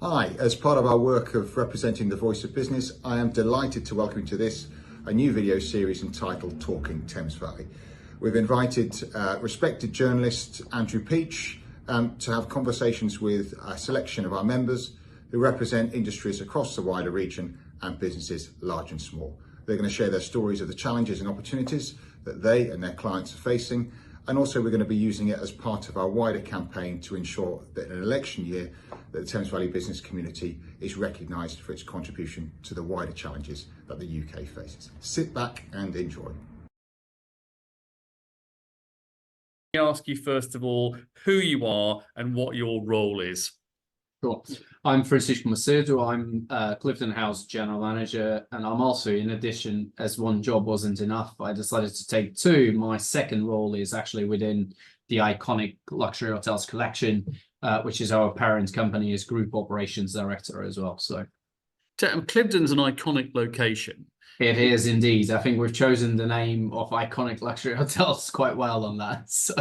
Hi, as part of our work of representing the voice of business, I am delighted to welcome you to this, a new video series entitled Talking Thames Valley. We've invited respected journalist Andrew Peach to have conversations with a selection of our members who represent industries across the wider region and businesses large and small. They're going to share their stories of the challenges and opportunities that they and their clients are facing. And also we're going to be using it as part of our wider campaign to ensure that in an election year that the Thames Valley business community is recognised for its contribution to the wider challenges that the UK faces. Sit back and enjoy. Let me ask you first of all who you are and what your role is. Sure. I'm Francisco Macedo. I'm Cliveden House General Manager, and I'm also, in addition, as one job wasn't enough, I decided to take two. My second role is actually within the iconic Luxury Hotels Collection, which is our parent company, as Group Operations Director as well. So, Cliveden's an iconic location. it is indeed. I think we've chosen the name of iconic luxury hotels quite well on that. So.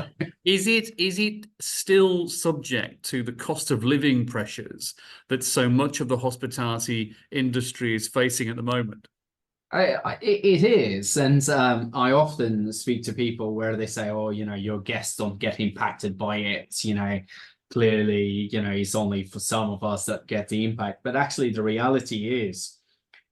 Is it still subject to the cost of living pressures that so much of the hospitality industry is facing at the moment? It is, and I often speak to people where they say, "Oh, your guests don't get impacted by it. Clearly, it's only for some of us that get the impact." But actually, the reality is,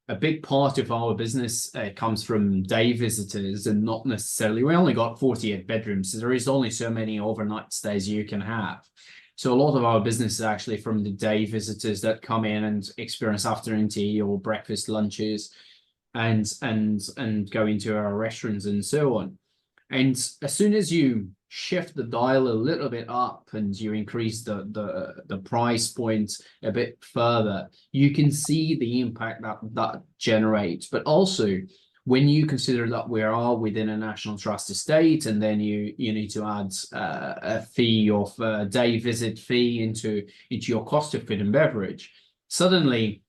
a big part of our business comes from day visitors, and not necessarily, we only got 48 bedrooms, so there is only so many overnight stays you can have. So a lot of our business is actually from the day visitors that come in and experience afternoon tea or breakfast lunches and go into our restaurants and so on. And as soon as you shift the dial a little bit up and you increase the price point a bit further, you can see the impact that generates. But also, when you consider that we are within a National Trust estate, and then you need to add a fee of a day visit fee into your cost of food and beverage, suddenly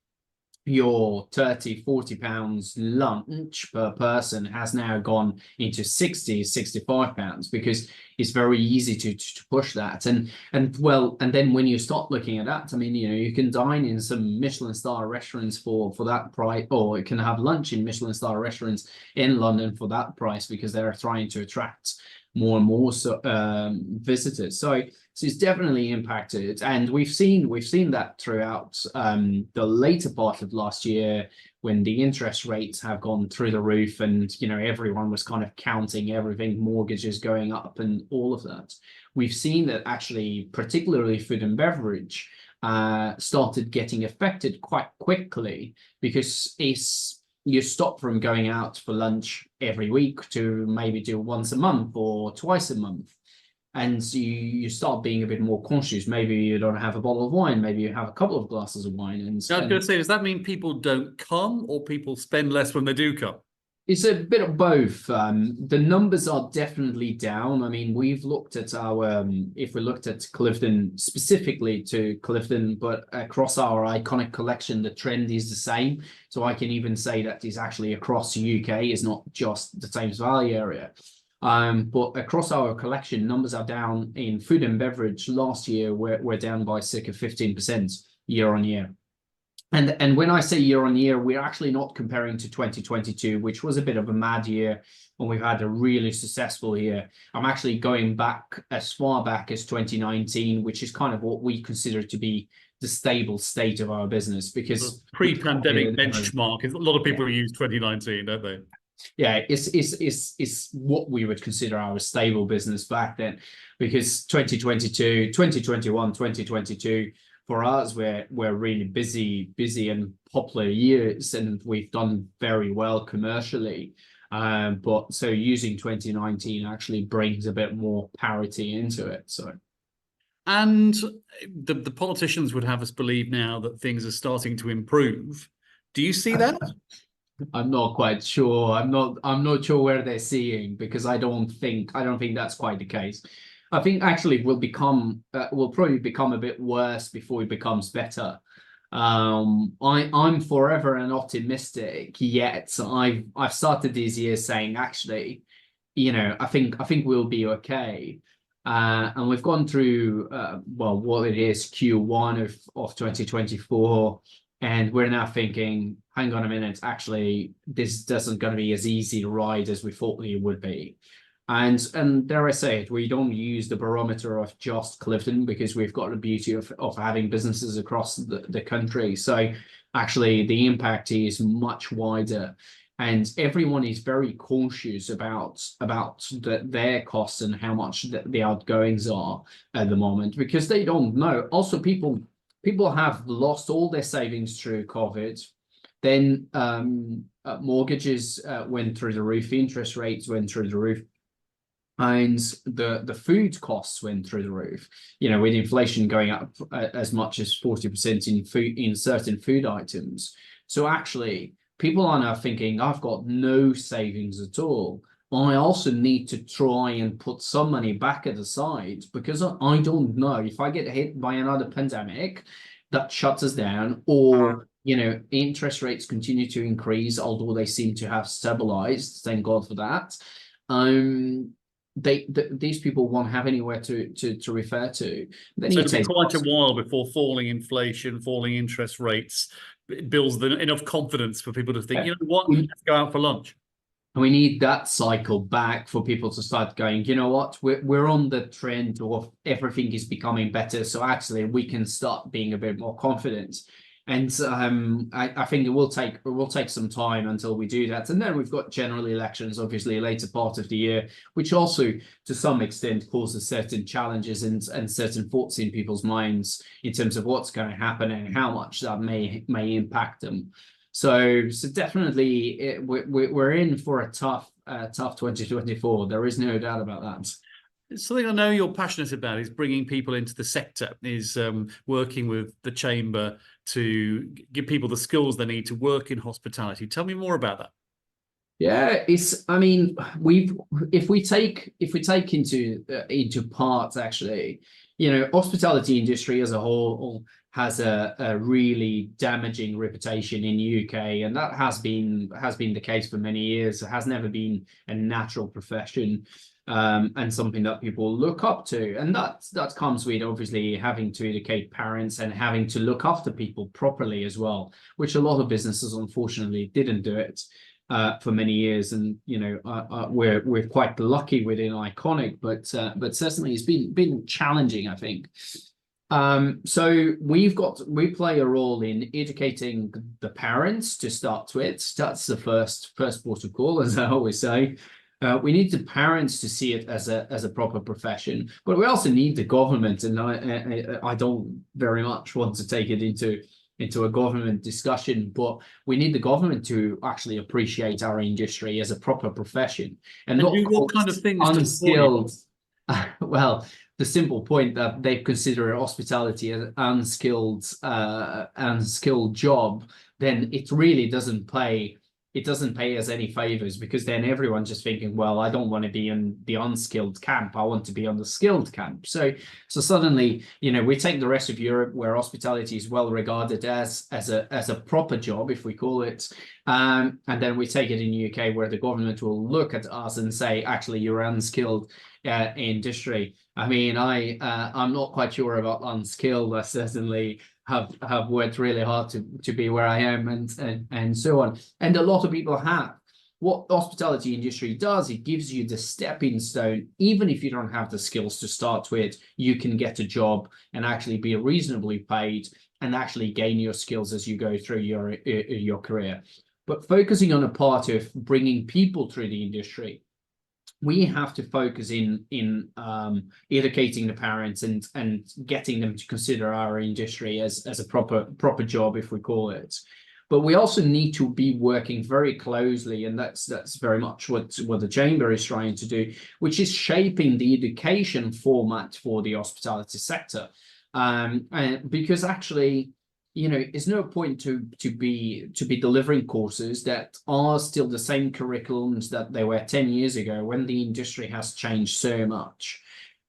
your 30-40 pounds lunch per person has now gone into 60-65 pounds, because it's very easy to push that. And then when you start looking at that, I mean, you can dine in some Michelin star restaurants for that price, or you can have lunch in Michelin star restaurants in London for that price, because they're trying to attract more and more visitors. So it's definitely impacted, and we've seen that throughout the later part of last year, when the interest rates have gone through the roof, and everyone was kind of counting everything, mortgages going up and all of that. We've seen that actually, particularly food and beverage, started getting affected quite quickly, because you stop from going out for lunch every week to maybe do once a month or twice a month. And you start being a bit more conscious. Maybe you don't have a bottle of wine, maybe you have a couple of glasses of wine. And I was going to say, does that mean people don't come, or people spend less when they do come? It's a bit of both. The numbers are definitely down. I mean, we've looked at if we looked at Cliveden, specifically to Cliveden, but across our iconic collection, the trend is the same. So I can even say that it's actually across the UK, it's not just the Thames Valley area. But across our collection, numbers are down. In food and beverage last year, we're down by circa 15% year on year. And when I say year on year, we're actually not comparing to 2022, which was a bit of a mad year, when we've had a really successful year. I'm actually going back as far back as 2019, which is kind of what we consider to be the stable state of our business, because pre-pandemic benchmark. A lot of people use 2019, don't they? Yeah, it's what we would consider our stable business back then, because 2022, 2021, 2022, for us, we're really busy and popular years, and we've done very well commercially. But so using 2019 actually brings a bit more parity into it. So, and the politicians would have us believe now that things are starting to improve. Do you see that? I'm not quite sure. I'm not sure where they're seeing, because I don't think that's quite the case. I think actually will probably become a bit worse before it becomes better. I'm forever an optimistic, yet I've started these years saying, actually, I think we'll be okay. And we've gone through, well, what it is Q1 of 2024. And we're now thinking, hang on a minute, actually, this doesn't going to be as easy to ride as we thought it would be. And dare I say it, we don't use the barometer of just Cliveden, because we've got the beauty of having businesses across the country. So actually, the impact is much wider. And everyone is very cautious about their costs and how much the outgoings are at the moment, because they don't know. Also, people have lost all their savings through COVID. Then mortgages went through the roof, interest rates went through the roof, and the food costs went through the roof. You know, with inflation going up as much as 40% in certain food items. So actually, people are now thinking, I've got no savings at all. I also need to try and put some money back at the side, because I don't know if I get hit by another pandemic that shuts us down, or, you know, interest rates continue to increase, although they seem to have stabilized. Thank God for that. These people won't have anywhere to refer to. Then so it'll be quite a while before falling inflation, falling interest rates builds enough confidence for people to think, you know what, let's go out for lunch. We need that cycle back for people to start going, you know what, we're on the trend of everything is becoming better, so actually we can start being a bit more confident. And I think it will take some time until we do that. And then we've got general elections, obviously, later part of the year, which also, to some extent, causes certain challenges and certain thoughts in people's minds in terms of what's going to happen and how much that may impact them. So definitely, we're in for a tough 2024. There is no doubt about that. Something I know you're passionate about is bringing people into the sector, is working with the Chamber to give people the skills they need to work in hospitality. Tell me more about that. Yeah, I mean, if we take into part, actually, you know, hospitality industry as a whole has a really damaging reputation in the UK, and that has been the case for many years. It has never been a natural profession, and something that people look up to, and that comes with obviously having to educate parents and having to look after people properly as well, which a lot of businesses unfortunately didn't do it for many years. And you know, we're quite lucky within Iconic, but certainly it's been challenging, I think. So we play a role in educating the parents to start with. That's the first port of call, as I always say. We need the parents to see it as a proper profession, but we also need the government. And I don't very much want to take it into a government discussion, but we need the government to actually appreciate our industry as a proper profession and not what kind of things unskilled. Well, the simple point that they consider hospitality as unskilled job, then it really doesn't pay. It doesn't pay us any favors, because then everyone's just thinking, well, I don't want to be in the unskilled camp. I want to be on the skilled camp. So suddenly, you know, we take the rest of Europe, where hospitality is well regarded as a proper job, if we call it, and then we take it in the UK, where the government will look at us and say, actually, you're unskilled industry. I mean, I'm not quite sure about unskilled. I certainly have worked really hard to be where I am, and so on. And a lot of people have. What the hospitality industry does, it gives you the stepping stone. Even if you don't have the skills to start with, you can get a job and actually be reasonably paid and actually gain your skills as you go through your career. But focusing on a part of bringing people through the industry, we have to focus in educating the parents and getting them to consider our industry as a proper job, if we call it. But we also need to be working very closely, and that's very much what the Chamber is trying to do, which is shaping the education format for the hospitality sector. And because actually, you know, it's no point to be delivering courses that are still the same curriculums that they were 10 years ago, when the industry has changed so much.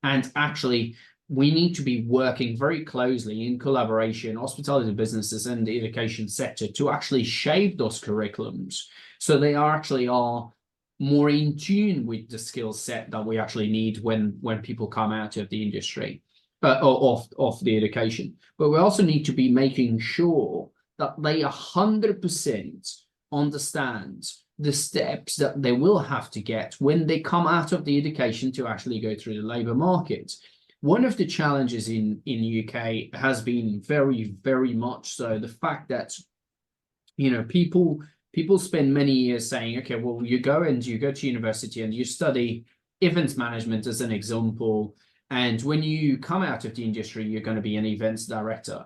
And actually, we need to be working very closely in collaboration, hospitality businesses and the education sector, to actually shape those curriculums so they are more in tune with the skill set that we actually need when people come out of the industry, or of the education. But we also need to be making sure that they 100% understand the steps that they will have to get when they come out of the education to actually go through the labour market. One of the challenges in UK has been very, very much so the fact that, you know, people spend many years saying, okay, well, you go to university and you study events management as an example, and when you come out of the industry, you're going to be an events director.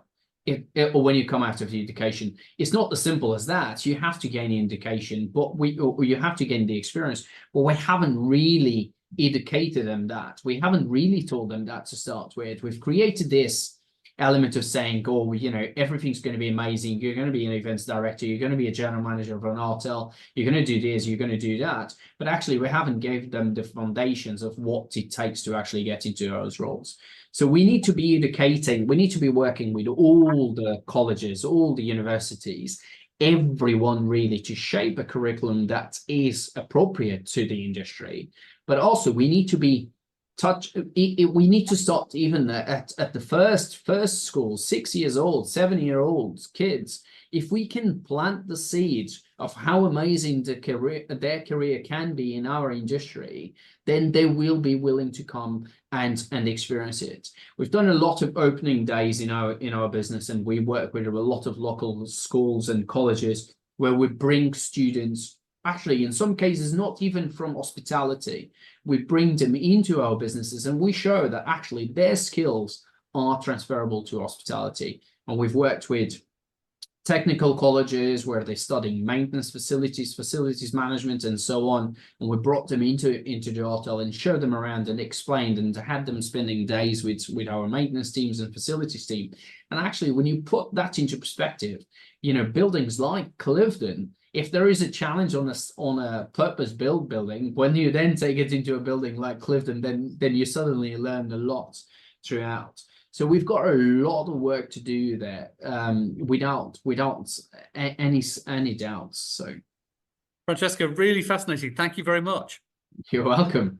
Or when you come out of the education, it's not as simple as that. You have to gain the education, or you have to gain the experience. But we haven't really educated them that. We haven't really told them that to start with. We've created this element of saying, oh, you know, everything's going to be amazing. You're going to be an events director. You're going to be a general manager of an hotel. You're going to do this. You're going to do that. But actually, we haven't gave them the foundations of what it takes to actually get into those roles. So we need to be educating. We need to be working with all the colleges, all the universities, everyone really, to shape a curriculum that is appropriate to the industry. But also, we need to be we need to start even at the first school, 6 years old, 7-year-old kids. If we can plant the seeds of how amazing their career can be in our industry, then they will be willing to come and experience it. We've done a lot of opening days in our business, and we work with a lot of local schools and colleges where we bring students, actually in some cases not even from hospitality. We bring them into our businesses and we show that actually their skills are transferable to hospitality. And we've worked with technical colleges where they're studying maintenance, facilities management, and so on. And we brought them into the hotel and showed them around and explained, and had them spending days with our maintenance teams and facilities team. And actually, when you put that into perspective, you know, buildings like Cliveden, if there is a challenge on a purpose-built building, when you then take it into a building like Cliveden, then you suddenly learn a lot throughout. So we've got a lot of work to do there, without any doubts. So, Francesco, really fascinating. Thank you very much. You're welcome.